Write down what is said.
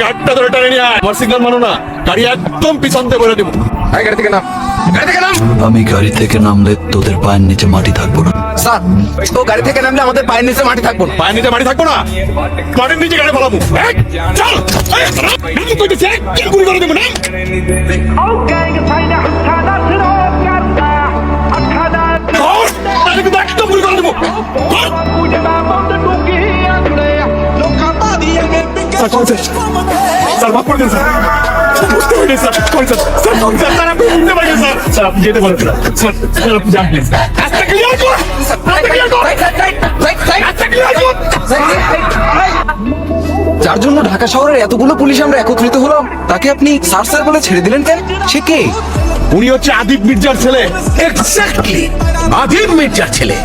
হাতটা ধরে টানে নিয়ে আয়। আমার সিগন্যাল মানো না, গাড়ি একদম পিছন দিয়ে বলে দেবো। গাড়ি থেকে নাম, গাড়ি থেকে নাম। আমি গাড়ি থেকে নামলে তোদের পায়ের নিচে মাটি থাকবো না। স্যার, ও গাড়ি থেকে নামলে আমাদের পায়ের নিচে মাটি থাকবো না। পায়ের নিচে মাটি থাকবো না, মাটির নিচে গাড়ি ফেলাবো। চল, নাম কইতেছে, কি গুলি করে দেবো না। একদম গুলি করে দেবো। স্যার মাফ করে দিন স্যার, বুঝতে পারিনি sir, sorry sir, sir sorry sir, sir আপনি বুঝতে পারিনি স্যার, স্যার আপনি যেতে পারেন স্যার, স্যার আপনি যান প্লিজ। রাস্তা ক্লিয়ার কর, রাস্তা ক্লিয়ার কর, রাস্তা ক্লিয়ার কর। যার জন্য ঢাকা শহরের এতগুলো পুলিশ আমরা একত্রিত হলাম, তাকে আপনি স্যার স্যার বলে ছেড়ে দিলেন কেন? সে কে? উনি হচ্ছে আদিব মির্জার ছেলে। এক্স্যাক্টলি, আদিব মির্জার ছেলে।